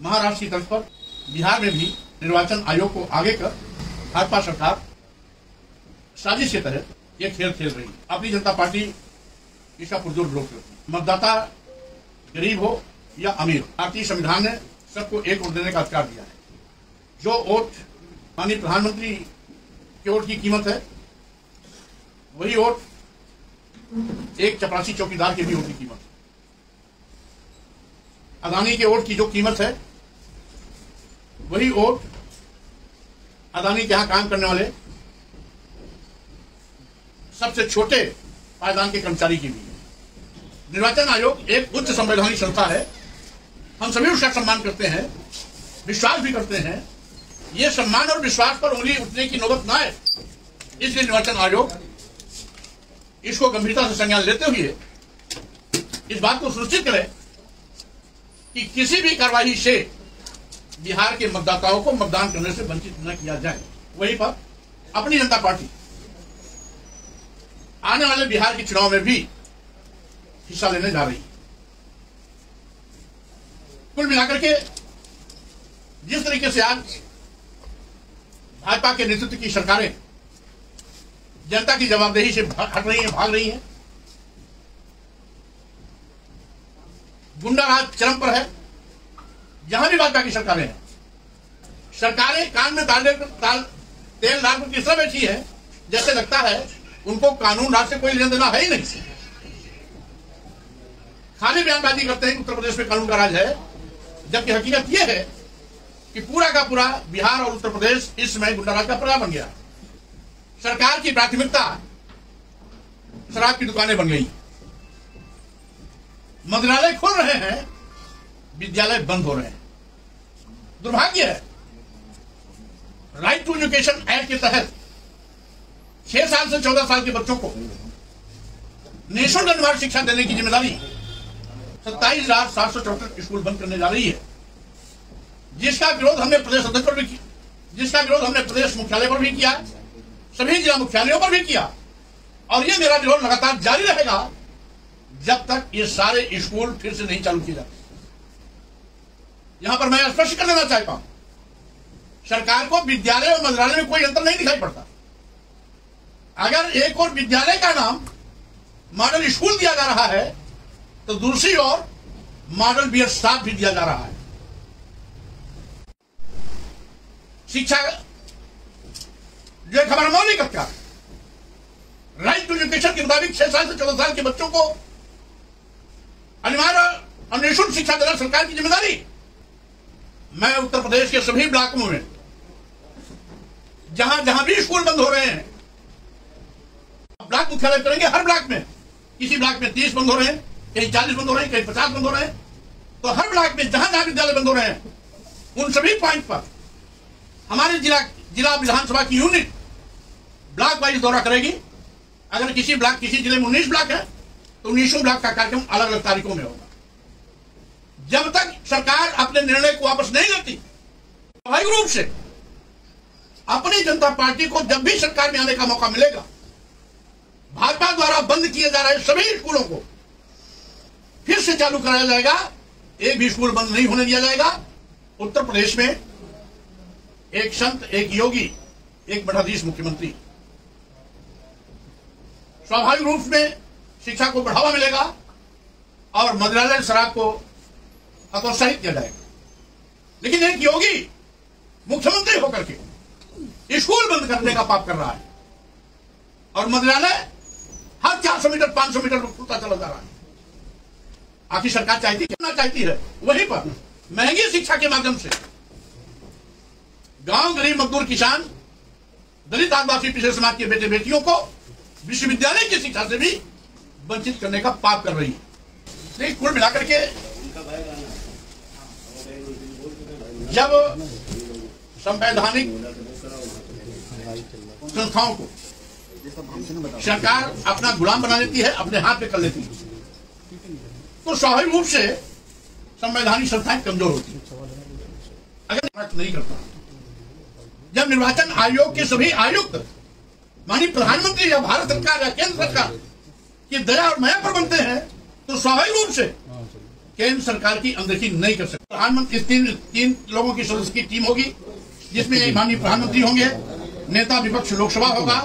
महाराष्ट्र की तर्ज पर बिहार में भी निर्वाचन आयोग को आगे कर भाजपा सरकार साजिश के तहत ये खेल खेल रही है। अपनी जनता पार्टी इसका पुरजोर विरोध करती है। मतदाता गरीब हो या अमीर, भारतीय संविधान ने सबको एक वोट देने का अधिकार दिया है। जो वोट माननीय प्रधानमंत्री के वोट की कीमत है, वही वोट एक चपरासी चौकीदार के भी वोट की कीमत है। अदानी के वोट की जो कीमत है, वही वोट अदानी के यहां काम करने वाले सबसे छोटे पायदान के कर्मचारी की भी है। निर्वाचन आयोग एक उच्च संवैधानिक संस्था है। हम सभी उसका सम्मान करते हैं, विश्वास भी करते हैं। ये सम्मान और विश्वास पर उंगली उठने की नौबत ना आए, इसलिए निर्वाचन आयोग इसको गंभीरता से संज्ञान लेते हुए इस बात को सुनिश्चित करे कि किसी भी कार्रवाई से बिहार के मतदाताओं को मतदान करने से वंचित न किया जाए। वहीं पर अपनी जनता पार्टी आने वाले बिहार के चुनाव में भी हिस्सा लेने जा रही है। कुल मिलाकर के जिस तरीके से आज भाजपा के नेतृत्व की सरकारें जनता की जवाबदेही से हट रही हैं, भाग रही हैं, गुंडा राज चरम पर है। जहां भी भाजपा की सरकारें हैं, सरकारें कान में तेल डाल कर तीसरा बैठी है, जैसे लगता है उनको कानून राज से कोई लेना देना है ही नहीं। खाली बयानबाजी करते हैं कि उत्तर प्रदेश में कानून का राज है, जबकि हकीकत यह है कि पूरा का पूरा बिहार और उत्तर प्रदेश इस समय गुंडा राज का प्रयास बन गया। सरकार की प्राथमिकता शराब की दुकानें बन गई, मंदिरालय खुल रहे हैं, विद्यालय बंद हो रहे हैं। दुर्भाग्य है, राइट टू एजुकेशन एक्ट के तहत 6 साल से 14 साल के बच्चों को निःशुल्क अनिवार्य शिक्षा देने की जिम्मेदारी 27,764 स्कूल बंद करने जा रही है, जिसका विरोध हमने प्रदेश अध्यक्ष पर भी किया, जिसका विरोध हमने प्रदेश मुख्यालय पर भी किया, सभी जिला मुख्यालयों पर भी किया, और यह मेरा विरोध लगातार जारी रहेगा जब तक ये सारे स्कूल फिर से नहीं चालू किए जाते। यहां पर मैं स्पष्ट कर देना चाहता हूं, सरकार को विद्यालय और मंत्रालय में कोई अंतर नहीं दिखाई पड़ता। अगर एक और विद्यालय का नाम मॉडल स्कूल दिया जा रहा है, तो दूसरी ओर मॉडल बीएड स्टाफ भी दिया जा रहा है। शिक्षा जो एक हमारा मौलिक अधिकार, राइट टू एजुकेशन के मुताबिक 6 साल से 14 साल के बच्चों को अनिवार्य और निःशुल्क शिक्षा देना सरकार की जिम्मेदारी। मैं उत्तर प्रदेश के सभी ब्लॉकों में जहां जहां भी स्कूल बंद हो रहे हैं, ब्लॉक मुख्यालय करेंगे। हर ब्लॉक में, किसी ब्लॉक में 30 बंद हो रहे हैं, कहीं 40 बंद हो रहे हैं, कहीं 50 बंद हो रहे हैं, तो हर ब्लॉक में जहां जहां विद्यालय बंद हो रहे हैं, उन सभी पॉइंट पर हमारे जिला विधानसभा की यूनिट ब्लॉक वाइज दौरा करेगी। अगर किसी जिले में 19 ब्लॉक है, तो 19 ब्लॉक का कार्यक्रम अलग अलग तारीखों में होगा। जब तक सरकार अपने निर्णय को वापस नहीं लेती, स्वाभाविक रूप से अपनी जनता पार्टी को जब भी सरकार में आने का मौका मिलेगा, भाजपा द्वारा बंद किए जा रहे सभी स्कूलों को फिर से चालू कराया जाएगा। एक भी स्कूल बंद नहीं होने दिया जाएगा। उत्तर प्रदेश में एक संत, एक योगी, एक मठाधीश मुख्यमंत्री, स्वाभाविक रूप में शिक्षा को बढ़ावा मिलेगा और मंदिरालय शराब को हतोत्साहित किया जाएगा। लेकिन एक योगी मुख्यमंत्री होकर के स्कूल बंद करने का पाप कर रहा है और मंदिरालय हर 400 मीटर 500 मीटर खुलता चला जा रहा है। आखिर सरकार चाहती है वहीं पर महंगी शिक्षा के माध्यम से गांव, गरीब, मजदूर, किसान, दलित, आदिवासी, पिछड़े समाज के बेटे बेटियों को विश्वविद्यालय की शिक्षा से भी वंचित करने का पाप कर रही है। लेकिन कुल मिलाकर के जब संवैधानिक संस्थाओं को सरकार अपना गुलाम बना लेती है, अपने हाथ में कर लेती है, तो स्वाभाविक रूप से संवैधानिक संस्थाएं कमजोर होती है। अगर नहीं करता, जब निर्वाचन आयोग के सभी आयुक्त माननीय प्रधानमंत्री या भारत सरकार या केंद्र सरकार की दया और माया पर बनते हैं, तो स्वाभाविक रूप से केंद्र सरकार की अनदेखी नहीं कर सकते। प्रधानमंत्री तीन लोगों की सदस्य की टीम होगी, जिसमें माननीय प्रधानमंत्री होंगे, नेता विपक्ष लोकसभा होगा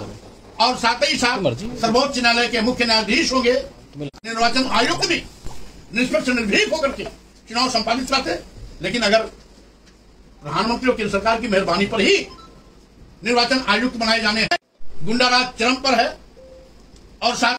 और साथ ही साथ सर्वोच्च न्यायालय के मुख्य न्यायाधीश होंगे। निर्वाचन आयुक्त भी निष्पक्ष निर्भीक होकर के चुनाव संपादित करते। लेकिन अगर प्रधानमंत्री और केंद्र सरकार की मेहरबानी पर ही निर्वाचन आयुक्त बनाए जाने हैं, गुंडाराज चरम पर है और साथ